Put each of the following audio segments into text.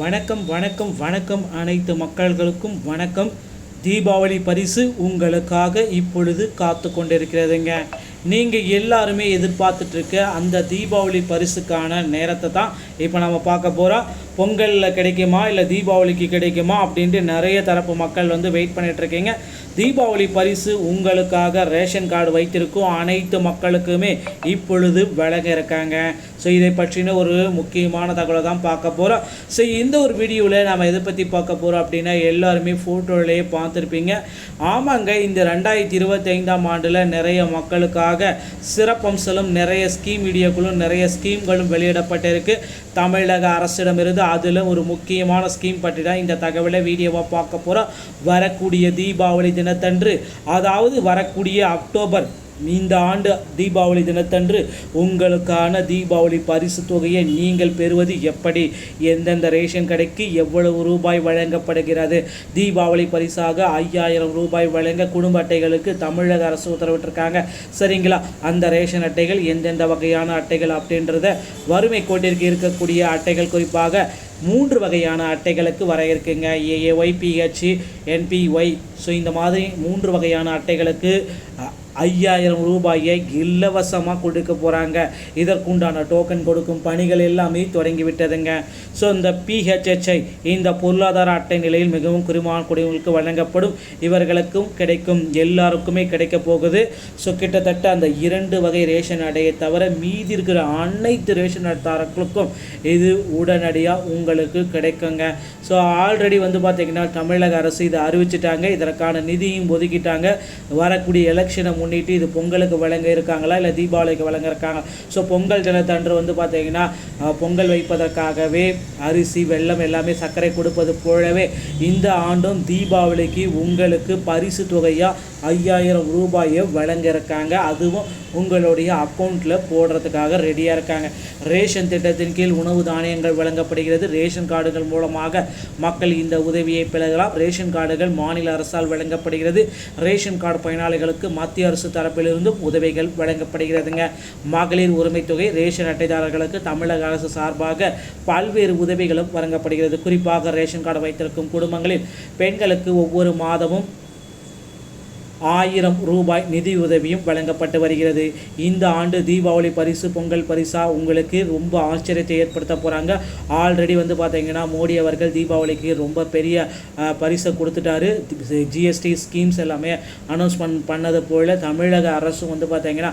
வணக்கம் வணக்கம் வணக்கம் அனைத்து மக்கள்களுக்கும் வணக்கம். தீபாவளி பரிசு உங்களுக்காக இப்பொழுது காத்து கொண்டிருக்கிறதுங்க. நீங்கள் எல்லாருமே எதிர்பார்த்துட்ருக்க அந்த தீபாவளி பரிசுக்கான நேரத்தை தான் இப்போ நம்ம பார்க்க போகிறோம். பொங்கலில் கிடைக்குமா இல்லை தீபாவளிக்கு கிடைக்குமா அப்படின்ட்டு நிறைய தரப்பு மக்கள் வெயிட் பண்ணிகிட்ருக்கீங்க. தீபாவளி பரிசு உங்களுக்காக ரேஷன் கார்டு வைத்திருக்கும் அனைத்து மக்களுக்குமே இப்பொழுது வழங்க இருக்காங்க. ஸோ இதை பற்றின ஒரு முக்கியமான தகவலை தான் பார்க்க போகிறோம். ஸோ இந்த ஒரு வீடியோவில் நம்ம எதை பற்றி பார்க்க போகிறோம் அப்படின்னா, எல்லாருமே ஃபோட்டோவிலேயே பார்த்துருப்பீங்க. ஆமாங்க, இந்த 2025ஆம் ஆண்டில் நிறைய மக்களுக்காக சிறப்பம்சலும் நிறைய ஸ்கீம் வீடியோக்களும் நிறைய ஸ்கீம்களும் வெளியிடப்பட்டிருக்கு தமிழக அரசிடமிருந்து. அதில் ஒரு முக்கியமான ஸ்கீம் பற்றி தான் இந்த தகவலை வீடியோவாக பார்க்க போகிறோம். வரக்கூடிய தீபாவளி தினத்தன்று, அதாவது வரக்கூடிய அக்டோபர் இந்த ஆண்டு தீபாவளி தினத்தன்று உங்களுக்கான தீபாவளி பரிசு தொகையை நீங்கள் பெறுவது எப்படி, எந்தெந்த ரேஷன் கடைக்கு எவ்வளவு ரூபாய் வழங்கப்படுகிறது, தீபாவளி பரிசாக 5000 ரூபாய் வழங்க குடும்ப அட்டைகளுக்கு தமிழக அரசு உத்தரவிட்டிருக்காங்க. சரிங்களா? அந்த ரேஷன் அட்டைகள் எந்தெந்த வகையான அட்டைகள் அப்படின்றத வறுமை கோட்டிற்கு இருக்கக்கூடிய அட்டைகள் குறிப்பாக 3 வகையான அட்டைகளுக்கு வர இருக்குங்க. AAY, pH, என்பிஒய். ஸோ இந்த மாதிரி 3 வகையான அட்டைகளுக்கு 5000 ரூபாயை இலவசமாக கொடுக்க போகிறாங்க. இதற்குண்டான டோக்கன் கொடுக்கும் பணிகள் எல்லாமே தொடங்கிவிட்டதுங்க. ஸோ இந்த பிஹெச்ஹெச்ஐ, இந்த பொருளாதார அட்டை நிலையில் மிகவும் குறைவான குடிமக்களுக்கு வழங்கப்படும். இவர்களுக்கும் கிடைக்கும், எல்லாருக்குமே கிடைக்க போகுது. ஸோ கிட்டத்தட்ட அந்த 2 வகை ரேஷன் அட்டையை தவிர மீதி இருக்கிற அனைத்து ரேஷன் அட்டைதாரர்களுக்கும் இது உடனடியாக உங்களுக்கு கிடைக்குங்க. ஸோ ஆல்ரெடி பார்த்திங்கன்னா தமிழக அரசு இதை அறிவிச்சிட்டாங்க. இதற்கான நிதியும் ஒதுக்கிட்டாங்க. வரக்கூடிய எலெக்ஷனை முன்னிட்டு இது பொங்கலுக்கு வழங்க இருக்காங்களா இல்லை தீபாவளிக்கு வழங்க இருக்காங்க. ஸோ பொங்கல் தினத்தன்று பார்த்திங்கன்னா பொங்கல் வைப்பதற்காகவே அரிசி, வெல்லம் எல்லாமே சர்க்கரை கொடுப்பது போலவே இந்த ஆண்டும் தீபாவளிக்கு உங்களுக்கு பரிசு தொகையாக 5000 ரூபாயை வழங்க இருக்காங்க. அதுவும் உங்களுடைய அக்கௌண்ட்டில் போடுறதுக்காக ரெடியாக இருக்காங்க. ரேஷன் திட்டத்தின் கீழ் உணவு தானியங்கள் வழங்கப்படுகிறது. ரேஷன் கார்டுகள் மூலமாக மக்கள் இந்த உதவியை பெறலாம். ரேஷன் கார்டுகள் மாநில அரசால் வழங்கப்படுகிறது. ரேஷன் கார்டு பயனாளிகளுக்கு மத்திய அரசு தரப்பிலிருந்தும் உதவிகள் வழங்கப்படுகிறதுங்க. மகளிர் உரிமை தொகை, ரேஷன் அட்டைதாரர்களுக்கு தமிழக அரசு சார்பாக பல்வேறு உதவிகளும் வழங்கப்படுகிறது. குறிப்பாக ரேஷன் கார்டு வைத்திருக்கும் குடும்பங்களில் பெண்களுக்கு ஒவ்வொரு மாதமும் 1000 ரூபாய் நிதி உதவியும் வழங்கப்பட்டு வருகிறது. இந்த ஆண்டு தீபாவளி பரிசு பொங்கல் பரிசாக உங்களுக்கு ரொம்ப ஆச்சரியத்தை ஏற்படுத்த போகிறாங்க. ஆல்ரெடி பார்த்திங்கன்னா மோடி அவர்கள் தீபாவளிக்கு ரொம்ப பெரிய பரிசை கொடுத்துட்டாரு. ஜிஎஸ்டி ஸ்கீம்ஸ் எல்லாமே அனௌன்ஸ்மெண்ட் பண்ணது போல் தமிழக அரசும் பார்த்திங்கன்னா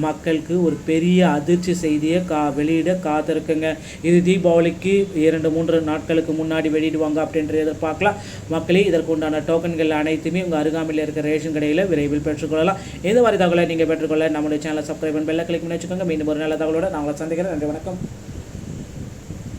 மக்களுக்கு ஒரு பெரிய அதிர்ச்சி செய்தியை வெளியிட காத்திருக்குங்க. இது தீபாவளிக்கு 2-3 நாட்களுக்கு முன்னாடி வெளியிடுவாங்க அப்படின்ற எதிர்பார்க்கலாம். மக்களே, இதற்குண்டான டோக்கன்கள் அனைத்துமே உங்கள் அருகாமையில் இருக்கிற ரேஷன் கடை விரைவில் பெற்றுக்கொள்ளலாம். இந்த மாதிரி தகவலை நீங்கள் பெற்றுக்கொள்ள நம்முடைய சேனலை சப்ஸ்கிரைப் பண்ணி பெல்லை கிளிக் பண்ணி வச்சுக்கோங்க. மீண்டும் ஒரு நல்ல தகவலோட நான் உங்களை சந்திக்கிறேன். நன்றி, வணக்கம்.